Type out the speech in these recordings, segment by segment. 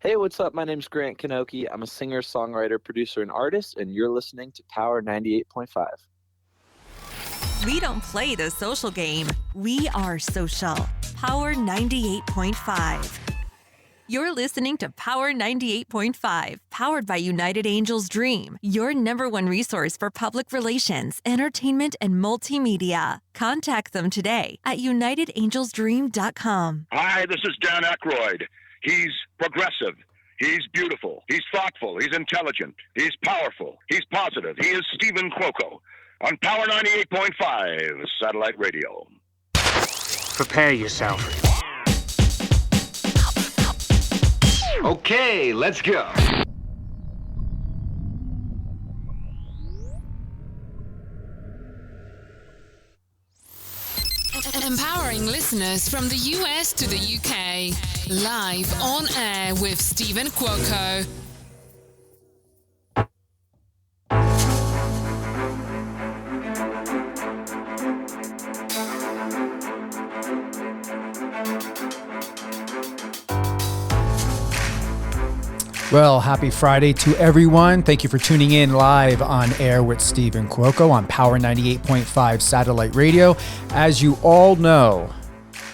Hey, what's up? My name's Grant Kanoki. I'm a singer, songwriter, producer, and artist, and you're listening to Power 98.5. We don't play the social game. We are social. Power 98.5. You're listening to Power 98.5, powered by United Angels Dream, your number one resource for public relations, entertainment, and multimedia. Contact them today at unitedangelsdream.com. Hi, this is Dan Aykroyd. He's progressive. He's beautiful. He's thoughtful. He's intelligent. He's powerful. He's positive. He is Stephen Cuoco on Power 98.5 Satellite Radio. Prepare yourself. Okay, let's go. Empowering listeners from the US to the UK. Live on air with Stephen Cuoco. Well, happy Friday to everyone. Thank you for tuning in live on air with Stephen Cuoco on Power 98.5 Satellite Radio. As you all know,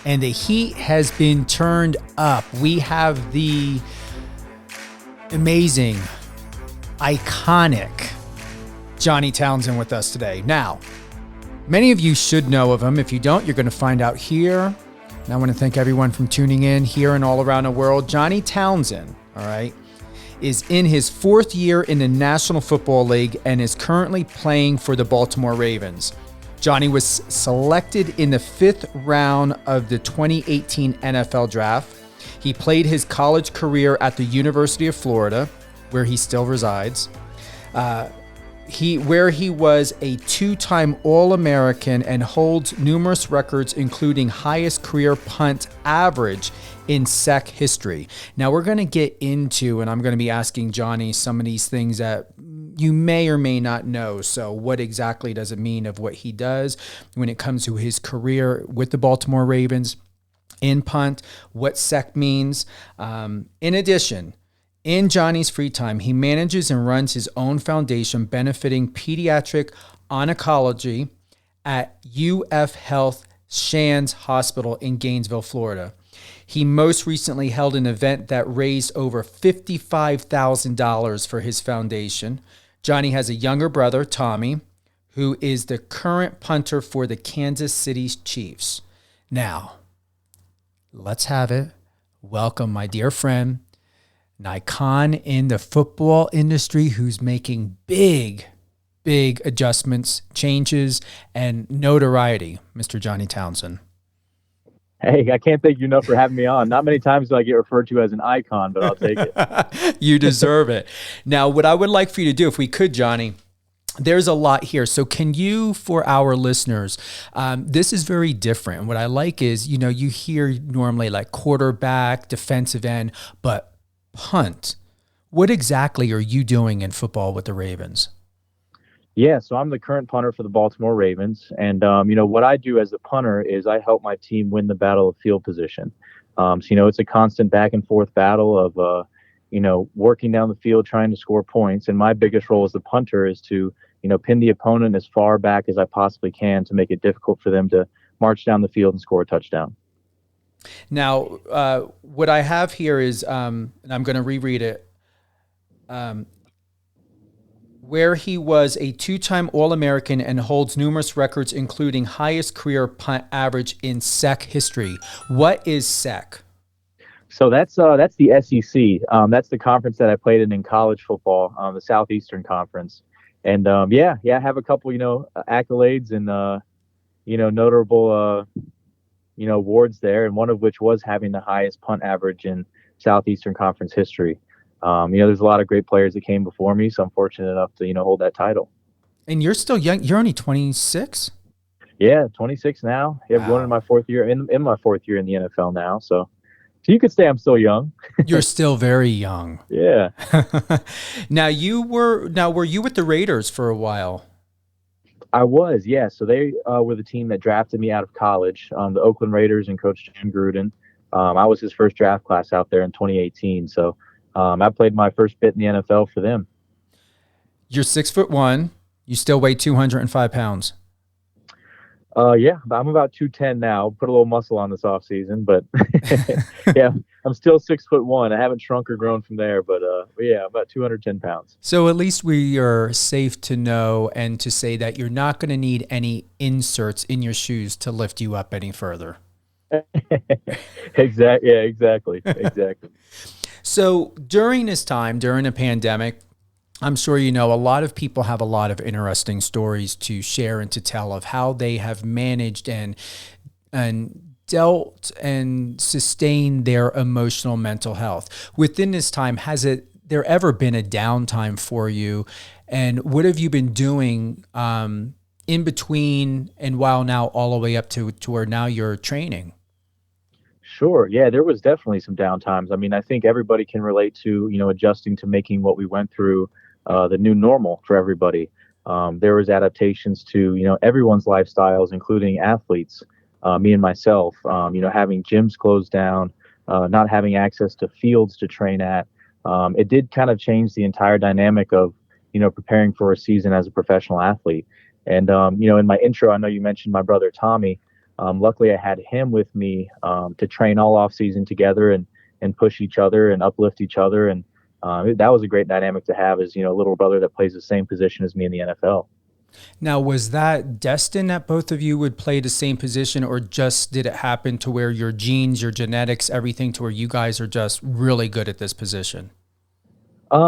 and the heat has been turned up, we have the amazing, iconic Johnny Townsend with us today. Now, many of you should know of him. If you don't, you're going to find out here. And I want to thank everyone from tuning in here and all around the world. Johnny Townsend, all right, is in his fourth year in the National Football League and is currently playing for the Baltimore Ravens. Johnny was selected in the 5th round of the 2018 NFL Draft. He played his college career at the University of Florida, where he still resides, where he was a 2-time All-American and holds numerous records, including highest career punt average in SEC history. Now we're going to get into, and I'm going to be asking Johnny some of these things that you may or may not know. So what exactly does it mean of what he does when it comes to his career with the Baltimore Ravens in punt, what SEC means. In addition, in Johnny's free time, he manages and runs his own foundation benefiting pediatric oncology at UF Health Shands Hospital in Gainesville, Florida. He most recently held an event that raised over $55,000 for his foundation. Johnny has a younger brother, Tommy, who is the current punter for the Kansas City Chiefs. Now, let's have it. Welcome, my dear friend, an icon in the football industry who's making big adjustments, changes, and notoriety, Mr. Johnny Townsend. Hey, I can't thank you enough for having me on. Not many times do I get referred to as an icon, but I'll take it. You deserve it. Now, what I would like for you to do, if we could, Johnny, there's a lot here. So can you, for our listeners, this is very different. What I like is, you hear normally like quarterback, defensive end, but punt. What exactly are you doing in football with the Ravens? Yeah, so I'm the current punter for the Baltimore Ravens. And, what I do as a punter is I help my team win the battle of field position. It's a constant back and forth battle of, working down the field, trying to score points. And my biggest role as the punter is to, pin the opponent as far back as I possibly can to make it difficult for them to march down the field and score a touchdown. Now, what I have here is, and I'm going to reread it, where he was a 2-time All-American and holds numerous records, including highest career punt average in SEC history. What is SEC? So that's the SEC. That's the conference that I played in college football, the Southeastern Conference. And I have a couple, accolades and notable awards there, and one of which was having the highest punt average in Southeastern Conference history. There's a lot of great players that came before me, so I'm fortunate enough to, hold that title. And you're still young. You're only 26? Yeah, 26 now. Yeah, wow. Going in my fourth year in my fourth year in the NFL now. So you could say I'm still young. You're still very young. Yeah. Now were you with the Raiders for a while? I was, yeah. So they were the team that drafted me out of college, the Oakland Raiders and Coach Jim Gruden. I was his first draft class out there in 2018. So I played my first bit in the NFL for them. You're 6'1". You still weigh 205 pounds. Yeah, I'm about 210 now. Put a little muscle on this off season, but yeah, I'm still 6'1". I haven't shrunk or grown from there, but yeah, about 210 pounds. So at least we are safe to know and to say that you're not going to need any inserts in your shoes to lift you up any further. Exactly. Yeah, exactly. So during this time, during a pandemic, I'm sure you know a lot of people have a lot of interesting stories to share and to tell of how they have managed and dealt and sustained their emotional mental health. Within this time, has there ever been a downtime for you? And what have you been doing in between and while now all the way up to where now you're training? Sure. Yeah, there was definitely some downtimes. I mean, I think everybody can relate to, adjusting to making what we went through the new normal for everybody. There was adaptations to, everyone's lifestyles, including athletes, me and myself, having gyms closed down, not having access to fields to train at. It did kind of change the entire dynamic of, preparing for a season as a professional athlete. And, in my intro, I know you mentioned my brother, Tommy. Luckily, I had him with me to train all off season together and push each other and uplift each other. And that was a great dynamic to have as, a little brother that plays the same position as me in the NFL. Now, was that destined that both of you would play the same position, or just did it happen to where your genes, your genetics, everything to where you guys are just really good at this position?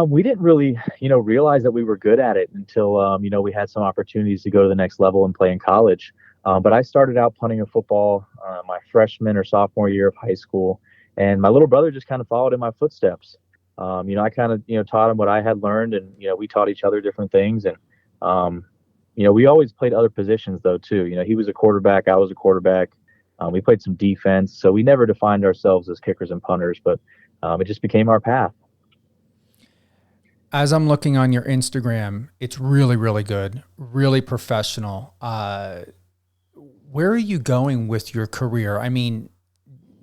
We didn't really, realize that we were good at it until, we had some opportunities to go to the next level and play in college. But I started out punting a football my freshman or sophomore year of high school, and my little brother just kind of followed in my footsteps. I kind of, taught him what I had learned, and, we taught each other different things. And, we always played other positions though, too. He was a quarterback. I was a quarterback. We played some defense. So we never defined ourselves as kickers and punters, but it just became our path. As I'm looking on your Instagram, it's really, really good, really professional. Where are you going with your career? I mean,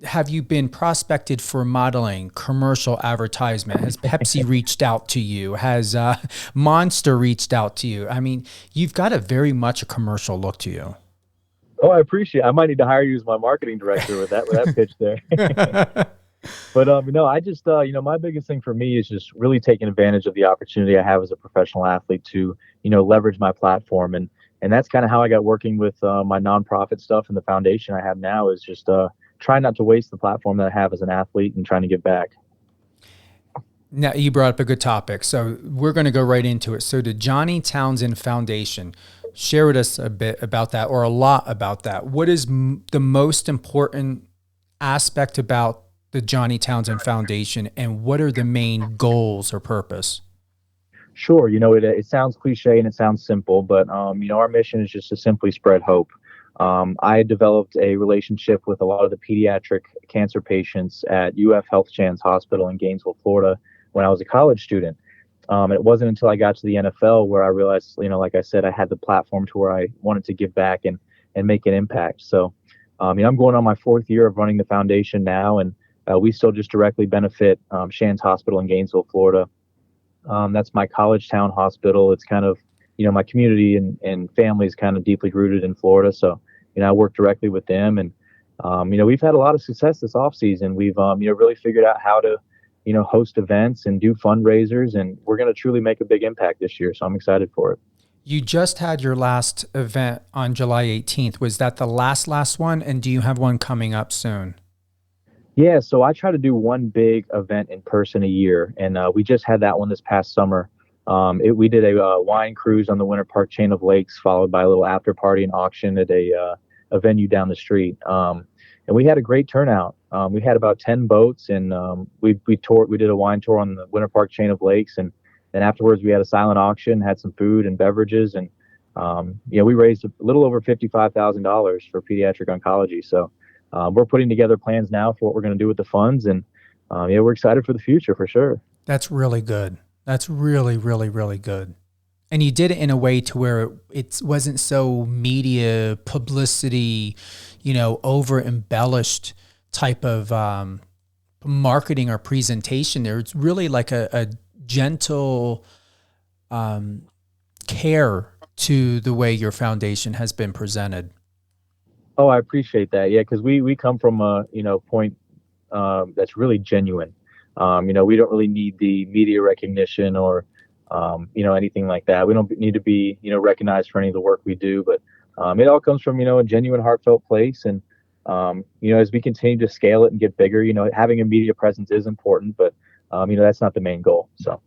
have you been prospected for modeling, commercial advertisement? Has Pepsi reached out to you? Has Monster reached out to you? I mean, you've got a very much a commercial look to you. Oh, I appreciate it. I might need to hire you as my marketing director with that pitch there. But, I just, my biggest thing for me is just really taking advantage of the opportunity I have as a professional athlete to, leverage my platform. And that's kind of how I got working with my nonprofit stuff, and the foundation I have now is just trying not to waste the platform that I have as an athlete and trying to give back. Now, you brought up a good topic, so we're going to go right into it. So the Johnny Townsend Foundation, share with us a bit about that, or a lot about that. What is the most important aspect about the Johnny Townsend Foundation, and what are the main goals or purpose? Sure. It sounds cliche and it sounds simple, but, our mission is just to simply spread hope. I developed a relationship with a lot of the pediatric cancer patients at UF Health Shands Hospital in Gainesville, Florida, when I was a college student. It wasn't until I got to the NFL where I realized, like I said, I had the platform to where I wanted to give back and make an impact. So, I'm going on my 4th year of running the foundation now, and we still just directly benefit Shands Hospital in Gainesville, Florida. That's my college town hospital. It's kind of, my community and family is kind of deeply rooted in Florida. So, I work directly with them, and, we've had a lot of success this off season. We've, really figured out how to, host events and do fundraisers, and we're going to truly make a big impact this year. So I'm excited for it. You just had your last event on July 18th. Was that the last one? And do you have one coming up soon? Yeah, so I try to do one big event in person a year, and we just had that one this past summer. We did a wine cruise on the Winter Park chain of lakes, followed by a little after party and auction at a venue down the street. And we had a great turnout. We had about 10 boats, and we did a wine tour on the Winter Park chain of lakes, and then afterwards we had a silent auction, had some food and beverages, and we raised a little over $55,000 for pediatric oncology. So we're putting together plans now for what we're going to do with the funds, and we're excited for the future for sure. That's really good. That's really, really, really good. And you did it in a way to where it wasn't so media publicity, over embellished type of marketing or presentation there. It's really like a gentle care to the way your foundation has been presented. Oh, I appreciate that. Yeah, because we come from a point that's really genuine. We don't really need the media recognition or anything like that. We don't need to be recognized for any of the work we do, but it all comes from a genuine, heartfelt place. And as we continue to scale it and get bigger, having a media presence is important, but that's not the main goal. So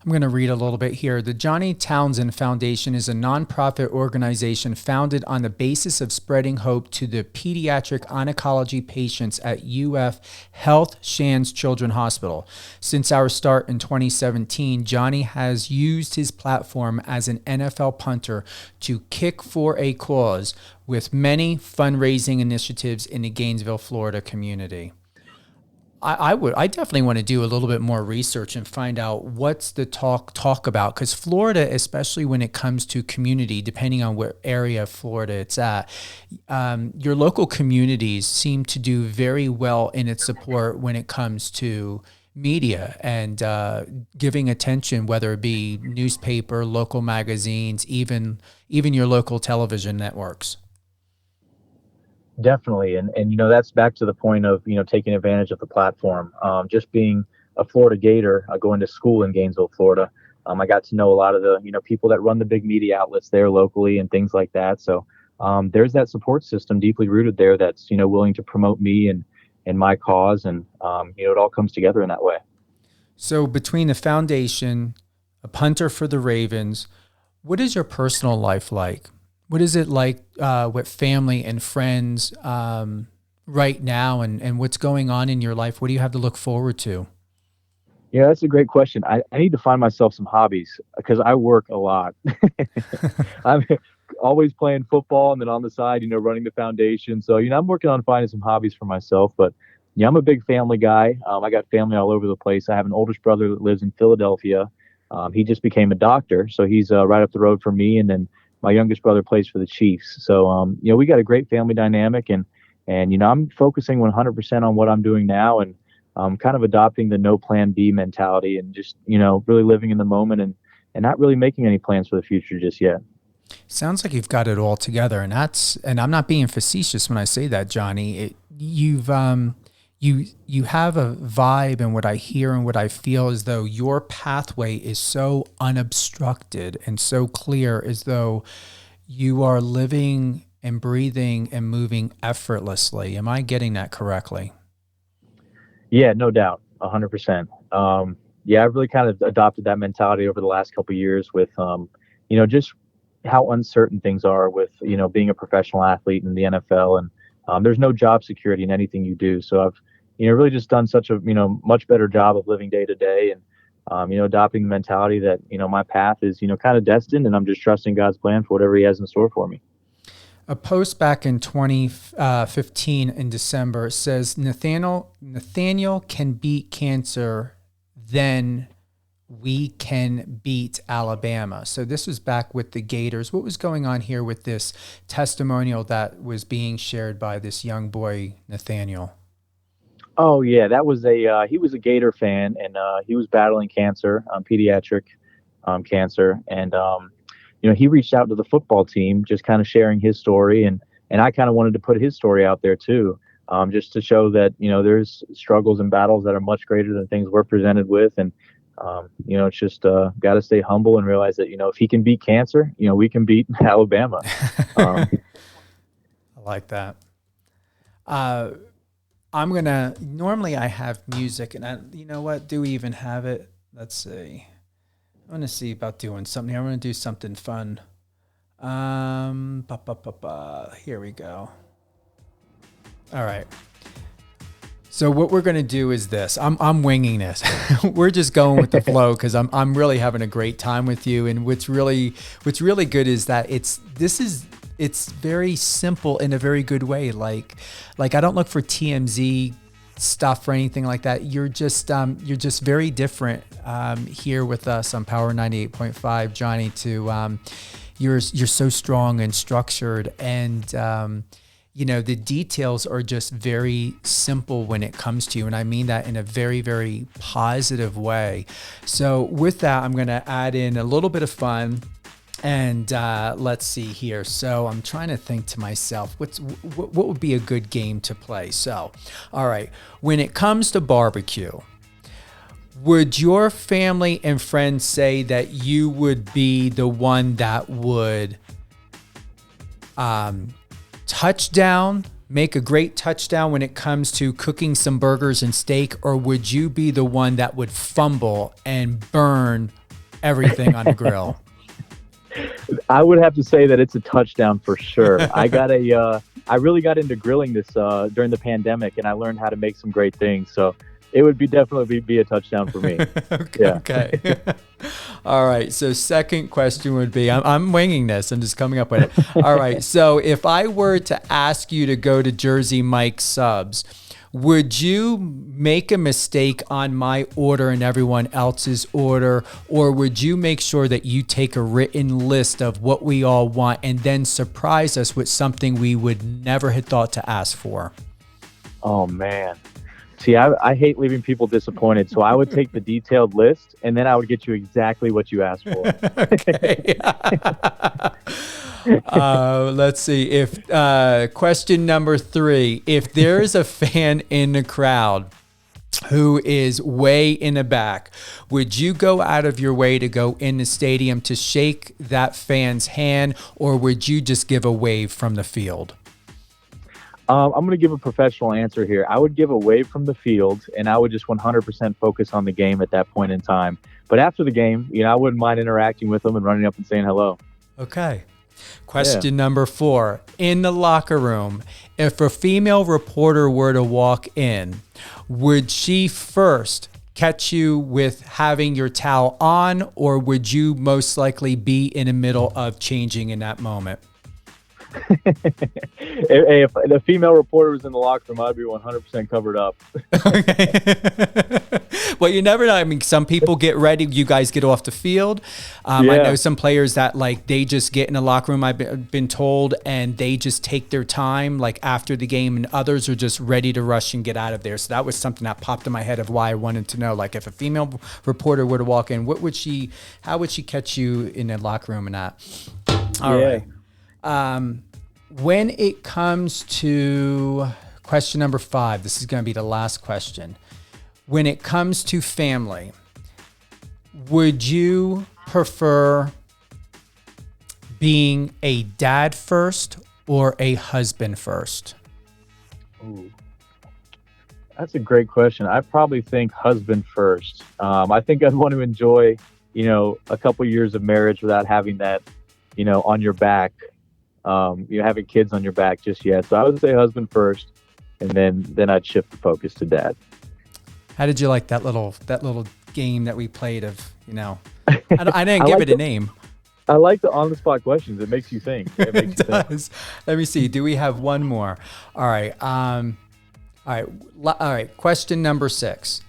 I'm going to read a little bit here. The Johnny Townsend Foundation is a nonprofit organization founded on the basis of spreading hope to the pediatric oncology patients at UF Health Shands Children's Hospital. Since our start in 2017, Johnny has used his platform as an NFL punter to kick for a cause with many fundraising initiatives in the Gainesville, Florida community. I definitely want to do a little bit more research and find out what's the talk about, because Florida, especially when it comes to community, depending on what area of Florida it's at, your local communities seem to do very well in its support when it comes to media and giving attention, whether it be newspaper, local magazines, even your local television networks. Definitely. And that's back to the point of, taking advantage of the platform. Just being a Florida Gator, going to school in Gainesville, Florida, I got to know a lot of the, people that run the big media outlets there locally and things like that. So there's that support system deeply rooted there that's, willing to promote me and my cause. And, it all comes together in that way. So between the foundation, a punter for the Ravens, what is your personal life like? What is it like with family and friends right now, and what's going on in your life? What do you have to look forward to? Yeah, that's a great question. I need to find myself some hobbies because I work a lot. I'm always playing football and then on the side, running the foundation. So, I'm working on finding some hobbies for myself. But, yeah, I'm a big family guy. I got family all over the place. I have an oldest brother that lives in Philadelphia. He just became a doctor, so he's right up the road from me. And then my youngest brother plays for the Chiefs. So, we got a great family dynamic, and I'm focusing 100% on what I'm doing now, and kind of adopting the no plan B mentality, and just, really living in the moment and not really making any plans for the future just yet. Sounds like you've got it all together, and I'm not being facetious when I say that, Johnny. You have a vibe, and what I hear and what I feel is though your pathway is so unobstructed and so clear, as though you are living and breathing and moving effortlessly. Am I getting that correctly? Yeah, no doubt, 100%. I've really kind of adopted that mentality over the last couple of years with, just how uncertain things are with, being a professional athlete in the NFL, and there's no job security in anything you do. So I've, really just done such a, much better job of living day to day, and, adopting the mentality that, my path is, kind of destined, and I'm just trusting God's plan for whatever he has in store for me. A post back in 2015 in December says Nathaniel can beat cancer, then we can beat Alabama. So this was back with the Gators. What was going on here with this testimonial that was being shared by this young boy, Nathaniel? Oh yeah, that was he was a Gator fan, and he was battling cancer, pediatric cancer, and he reached out to the football team, just kind of sharing his story, and I kind of wanted to put his story out there too, just to show that there's struggles and battles that are much greater than things we're presented with, and it's just got to stay humble and realize that if he can beat cancer, we can beat Alabama. I like that. Normally I have music, and you know what? Do we even have it? Let's see. I'm going to see about doing something. I'm going to do something fun. Here we go. All right. So what we're going to do is this. I'm winging this. We're just going with the flow because I'm really having a great time with you. And what's really good is that it's very simple in a very good way. Like I don't look for TMZ stuff or anything like that. You're just very different here with us on Power 98.5, Johnny. You're so strong and structured, and the details are just very simple when it comes to you. And I mean that in a very, very positive way. So with that, I'm going to add in a little bit of fun. And let's see here. So I'm trying to think to myself, what would be a good game to play? So, all right. When it comes to barbecue, would your family and friends say that you would be the one that would make a great touchdown when it comes to cooking some burgers and steak, or would you be the one that would fumble and burn everything on the grill? I would have to say that it's a touchdown for sure. I really got into grilling this during the pandemic, and I learned how to make some great things. So it would definitely be a touchdown for me. Okay. All right. So second question would be, I'm winging this. I'm just coming up with it. All right. So if I were to ask you to go to Jersey Mike's Subs, would you make a mistake on my order and everyone else's order, or would you make sure that you take a written list of what we all want and then surprise us with something we would never have thought to ask for? Oh, man. See, I hate leaving people disappointed, so I would take the detailed list, and then I would get you exactly what you asked for. Okay. Let's see. If question number 3, if there is a fan in the crowd who is way in the back, would you go out of your way to go in the stadium to shake that fan's hand, or would you just give a wave from the field? I'm going to give a professional answer here. I would give a wave from the field, and I would just 100% focus on the game at that point in time. But after the game, I wouldn't mind interacting with them and running up and saying hello. Okay. Question number 4. In the locker room, if a female reporter were to walk in, would she first catch you with having your towel on, or would you most likely be in the middle of changing in that moment? If the female reporter was in the locker room, I'd be 100% covered up. Okay. Well, you never know. I mean, some people get ready. You guys get off the field. I know some players that they just get in the locker room, I've been told, and they just take their time after the game, and others are just ready to rush and get out of there. So that was something that popped in my head of why I wanted to know, if a female reporter were to walk in, how would she catch you in the locker room and that? All right. When it comes to question number 5, this is going to be the last question. When it comes to family, would you prefer being a dad first or a husband first? Ooh, that's a great question. I probably think husband first. I think I'd want to enjoy, a couple years of marriage without having that, on your back. Having kids on your back just yet. So I would say husband first, and then I'd shift the focus to dad. How did you like that little game that we played of, I didn't give it a name. I like the on-the-spot questions. It makes you think. It does. Let me see. Do we have one more? All right. All right. Question number 6.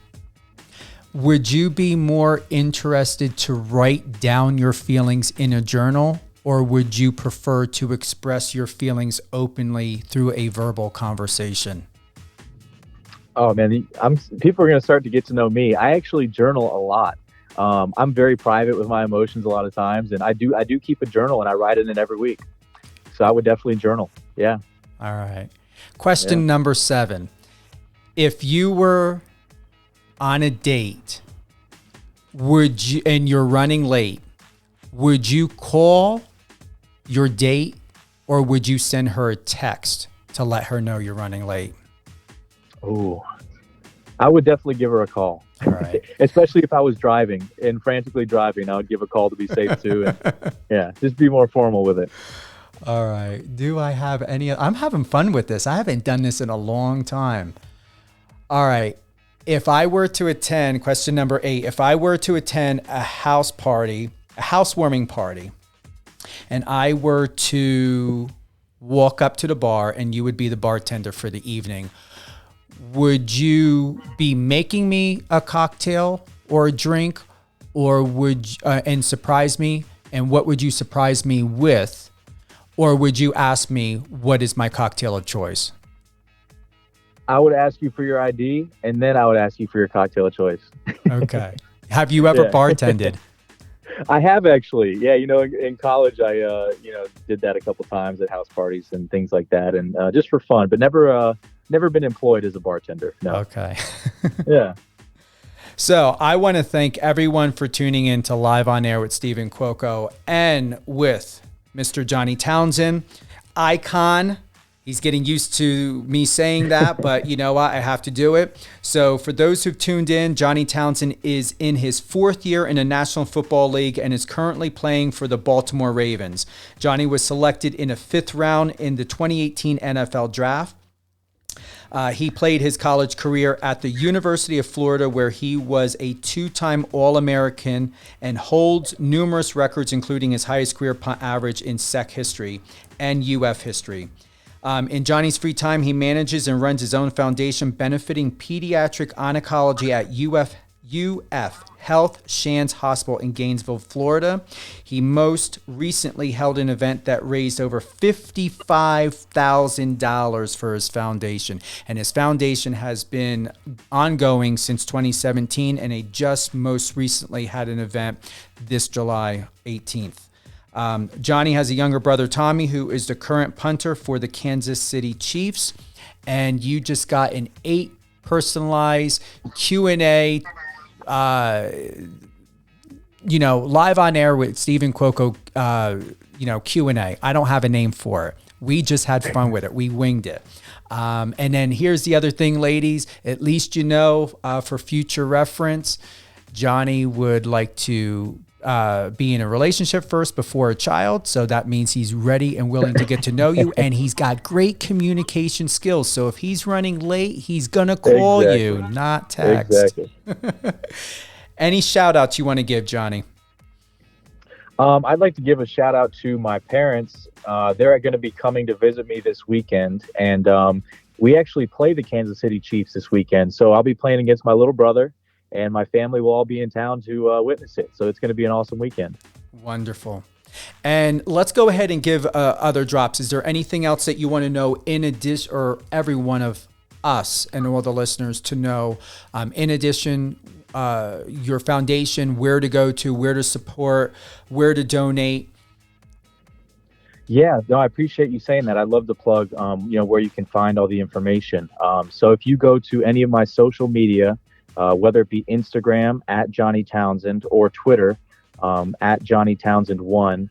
Would you be more interested to write down your feelings in a journal, or would you prefer to express your feelings openly through a verbal conversation? Oh man, people are going to start to get to know me. I actually journal a lot. I'm very private with my emotions a lot of times, and I do keep a journal, and I write in it every week. So I would definitely journal. Yeah. All right. Question number 7. If you were on a date, and you're running late, would you call your date, or would you send her a text to let her know you're running late? Oh, I would definitely give her a call. All right. Especially if I was driving and frantically driving, I would give a call to be safe too. And just be more formal with it. All right. Do I have any? I'm having fun with this. I haven't done this in a long time. All right. If I were to attend, question number 8, if I were to attend a housewarming party, and I were to walk up to the bar and you would be the bartender for the evening, would you be making me a cocktail or a drink, or and surprise me? And what would you surprise me with? Or would you ask me, what is my cocktail of choice? I would ask you for your ID, and then I would ask you for your cocktail of choice. Okay. Have you ever Yeah. bartended? I have actually. Yeah, in college, I did that a couple times at house parties and things like that, and just for fun, but never been employed as a bartender. No. Okay. Yeah. So I want to thank everyone for tuning in to Live on Air with Stephen Cuoco and with Mr. Johnny Townsend, icon. He's getting used to me saying that, but you know what? I have to do it. So for those who've tuned in, Johnny Townsend is in his 4th year in the National Football League and is currently playing for the Baltimore Ravens. Johnny was selected in a 5th round in the 2018 NFL Draft. He played his college career at the University of Florida, where he was a 2-time All-American and holds numerous records, including his highest career punt average in SEC history and UF history. In Johnny's free time, he manages and runs his own foundation benefiting pediatric oncology at UF Health Shands Hospital in Gainesville, Florida. He most recently held an event that raised over $55,000 for his foundation. And his foundation has been ongoing since 2017, and he just most recently had an event this July 18th. Johnny has a younger brother, Tommy, who is the current punter for the Kansas City Chiefs. And you just got an 8 personalized Q&A, live on air with Stephen Cuoco, Q&A. I don't have a name for it. We just had fun with it. We winged it. And then here's the other thing, ladies, at least for future reference, Johnny would like to be in a relationship first before a child. So that means he's ready and willing to get to know you. And he's got great communication skills. So if he's running late, he's going to call you, not text. Exactly. Any shout outs you want to give, Johnny? I'd like to give a shout out to my parents. They're going to be coming to visit me this weekend. And we actually play the Kansas City Chiefs this weekend. So I'll be playing against my little brother, and my family will all be in town to witness it. So it's going to be an awesome weekend. Wonderful. And let's go ahead and give other drops. Is there anything else that you want to know in addition, or every one of us and all the listeners to know, in addition, your foundation, where to go to, where to support, where to donate? Yeah, no, I appreciate you saying that. I love to plug, where you can find all the information. So if you go to any of my social media, whether it be Instagram at Johnny Townsend or Twitter at Johnny Townsend 1.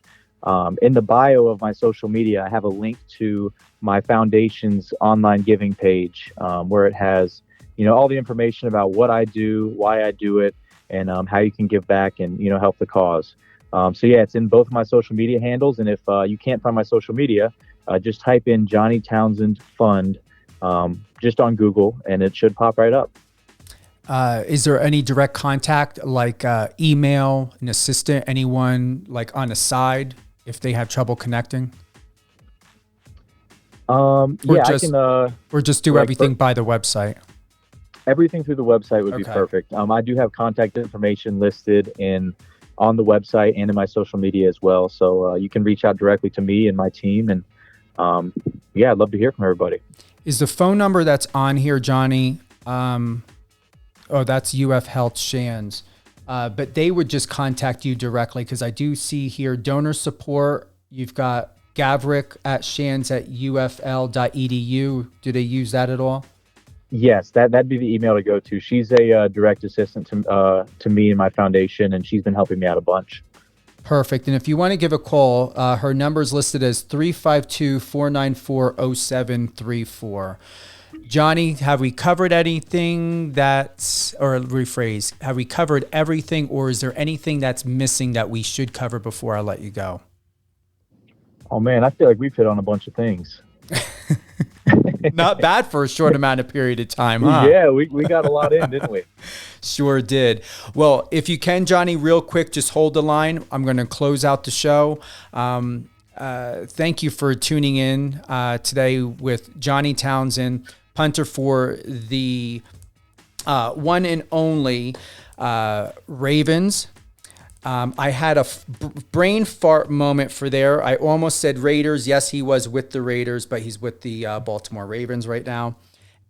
In the bio of my social media, I have a link to my foundation's online giving page where it has, all the information about what I do, why I do it, and how you can give back and, help the cause. It's in both of my social media handles. And if you can't find my social media, just type in Johnny Townsend Fund just on Google, and it should pop right up. Is there any direct contact, like email, an assistant, anyone like on the side if they have trouble connecting? Or just do everything by the website? Everything through the website would be perfect. I do have contact information listed on the website and in my social media as well. So you can reach out directly to me and my team. And I'd love to hear from everybody. Is the phone number that's on here, Johnny? That's UF Health Shands. But they would just contact you directly, because I do see here donor support. You've got Gavrick at Shands at ufl.edu. Do they use that at all? Yes, that'd be the email to go to. She's a direct assistant to me and my foundation, and she's been helping me out a bunch. Perfect. And if you want to give a call, her number is listed as 352-494-0734. Johnny, have we covered anything have we covered everything, or is there anything that's missing that we should cover before I let you go? Oh man, I feel like we've hit on a bunch of things. Not bad for a short amount of period of time, huh? Yeah, we got a lot in, didn't we? Sure did. Well, if you can, Johnny, real quick, just hold the line. I'm going to close out the show. Thank you for tuning in today with Johnny Townsend, punter for the one and only Ravens. I had a brain fart moment for there. I almost said Raiders. Yes, he was with the Raiders, but he's with the Baltimore Ravens right now,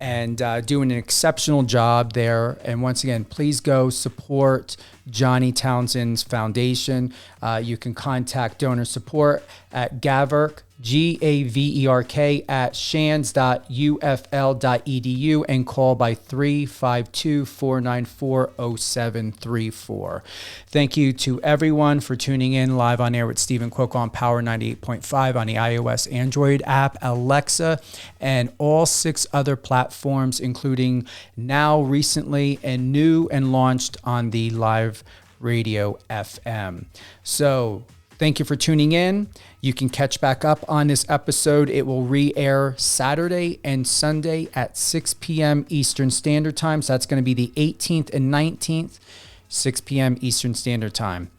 and doing an exceptional job there. And once again, please go support Johnny Townsend's foundation. You can contact donor support at Gaverk, Gaverk at shands.ufl.edu and call by 352-494-0734. Thank you to everyone for tuning in live on air with Stephen Cuoco on Power 98.5 on the iOS Android app, Alexa, and all 6 other platforms, including now recently and new and launched on the Live Radio FM. So thank you for tuning in. You can catch back up on this episode. It will re-air Saturday and Sunday at 6 p.m. Eastern Standard Time. So that's going to be the 18th and 19th, 6 p.m. Eastern Standard Time.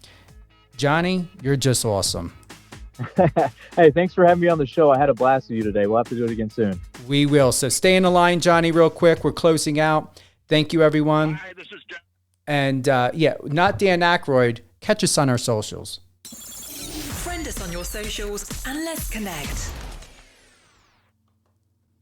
Johnny, you're just awesome. Hey, thanks for having me on the show. I had a blast with you today. We'll have to do it again soon. We will. So stay in the line, Johnny, real quick. We're closing out. Thank you, everyone. Hi, this is Dan. And not Dan Aykroyd. Catch us on our socials. Friend us on your socials and let's connect.